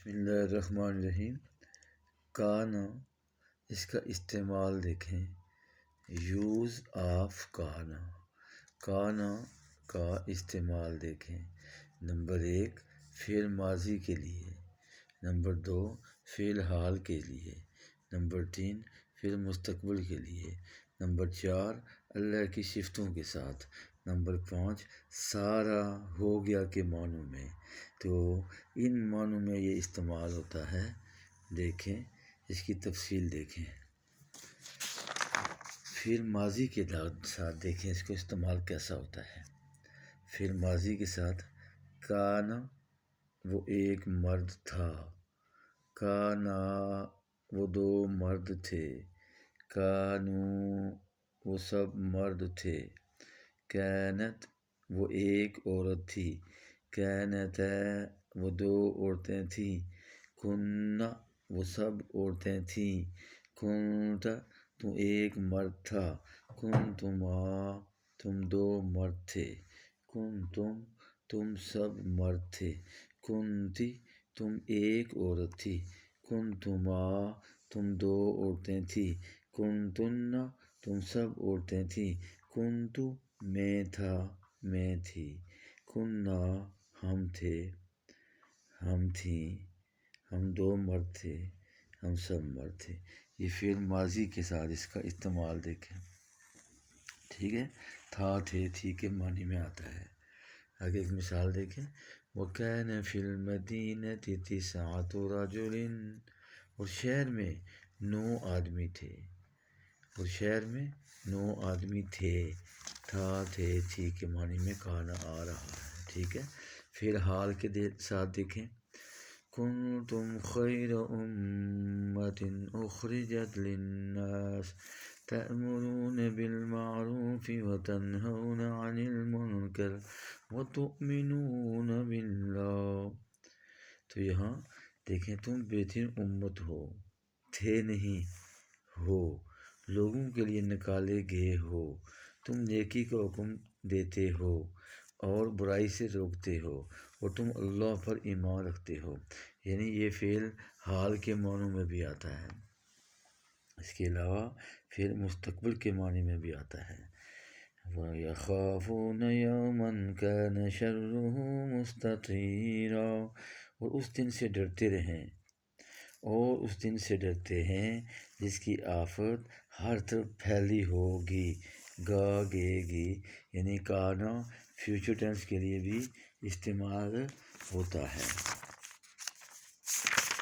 بسم اللہ الرحمن الرحیم۔ کانا، اس کا استعمال دیکھیں۔ یوز آف کانا، کانا کا استعمال دیکھیں۔ نمبر 1 فعل ماضی کے لیے، نمبر 2 فعل حال کے لیے، نمبر 3 فعل مستقبل کے لیے، نمبر 4 اللہ کی صفتوں کے ساتھ، نمبر 5 سارا ہو گیا کے معنوں میں۔ تو ان معنوں میں یہ استعمال ہوتا ہے۔ دیکھیں اس کی تفصیل دیکھیں۔ فعل ماضی کے ساتھ دیکھیں اس کو استعمال کیسا ہوتا ہے۔ فعل ماضی کے ساتھ کانا وہ ایک مرد تھا، کانا وہ 2 مرد تھے، کانو وہ سب مرد تھے، کانت وہ ایک عورت تھی، کانتا وہ 2 عورتیں تھیں، کننا وہ سب عورتیں تھیں، کنت تو ایک مرد تھا، کنتما تم 2 مرد تھے، کنتم تم سب مرد تھے، کنتی تم ایک عورت تھی، کنتما تم 2 عورتیں تھیں، کنتن تم سب عورتیں تھیں، کنتو میں تھا میں تھی، کننا ہم تھے ہم تھیں، ہم 2 مرد تھے ہم سب مرد تھے۔ یہ فعل ماضی کے ساتھ اس کا استعمال دیکھیں۔ ٹھیک ہے، تھا تھے تھی کے معنی میں آتا ہے۔ آگے ایک مثال دیکھیں۔ وَكَانَ فِي الْمَدِينَةِ 9 رَجُلٍ، اور شہر میں 9 آدمی تھے، اور شہر میں 9 آدمی تھے۔ تھا تھے تھی کے معنی میں کانا آ رہا ہے۔ ٹھیک ہے، فعل حال کے ساتھ دیکھیں۔ كُنتُمْ خَيْرَ أُمَّةٍ أُخْرِجَتْ لِلنَّاسِ تَأْمُرُونَ بِالْمَعْرُوفِ وَتَنْهَوْنَ عَنِ الْمُنكَرِ وَتُؤْمِنُونَ بِاللَّهِ۔ تو یہاں دیکھیں، تم بہترین امت ہو، تھے نہیں ہو، لوگوں کے لیے نکالے گئے ہو، تم نیکی کا حکم دیتے ہو اور برائی سے روکتے ہو، اور تم اللہ پر ایمان رکھتے ہو۔ یعنی یہ فعل حال کے معنوں میں بھی آتا ہے۔ اس کے علاوہ فعل مستقبل کے معنی میں بھی آتا ہے۔ وَيَخَافُونَ يَوْمًا كَانَ شَرُّهُ مُسْتَطِيرًا، اور اس دن سے ڈرتے رہیں، اور اس دن سے ڈرتے ہیں جس کی آفت ہر طرف پھیلی ہوگی، گے گی۔ یعنی کانا فیوچر ٹینس کے لیے بھی استعمال ہوتا ہے۔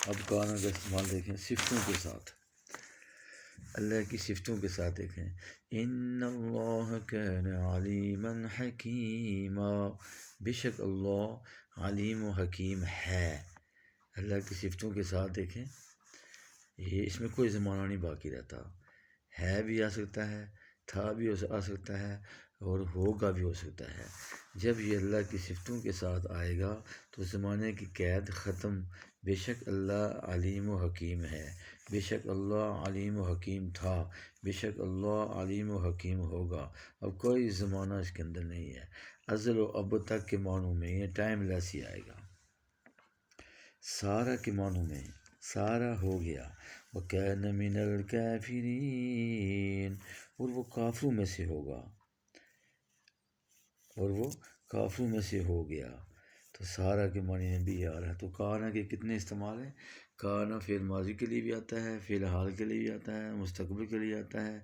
اب کانا کا استعمال دیکھیں صفتوں کے ساتھ، اللہ کی صفتوں کے ساتھ دیکھیں۔ ان اللہ کان علیما حکیما، بے شک اللہ علیم و حکیم ہے۔ اللہ کی صفتوں کے ساتھ دیکھیں، یہ اس میں کوئی زمانہ نہیں باقی رہتا، ہے بھی آ سکتا ہے، تھا بھی آ سکتا ہے، اور ہوگا بھی ہو سکتا ہے۔ جب یہ اللہ کی صفتوں کے ساتھ آئے گا تو زمانے کی قید ختم۔ بے شک اللہ علیم و حکیم ہے، بے شک اللہ علیم و حکیم تھا، بے شک اللہ علیم و حکیم ہوگا۔ اب کوئی زمانہ اس کے اندر نہیں ہے، ازل و ابد تک کے معنوں میں یہ ٹائم لیس ہی آئے گا۔ سارا کے معنوں میں سارا ہو گیا۔ وَكَانَ مِنَ الْكَافِرِينَ، اور وہ کافروں میں سے ہوگا، اور وہ کافروں میں سے ہو گیا۔ تو سارا کے معنی میں بھی آ رہا ہے۔ تو کانا کے کتنے استعمال ہیں؟ کانا فعل ماضی کے لیے بھی آتا ہے، فعل حال کے لیے بھی آتا ہے، مستقبل کے لیے آتا ہے،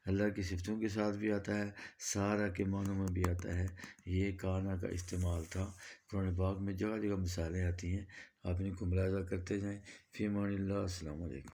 اللہ کی صفتوں کے ساتھ بھی آتا ہے، سارا کے معنوں میں بھی آتا ہے۔ یہ کانا کا استعمال تھا۔ قرآن پاک میں جگہ جگہ مثالیں آتی ہیں، آپ ان کو ملاحظہ کرتے جائیں۔ فی امان اللہ، السلام علیکم۔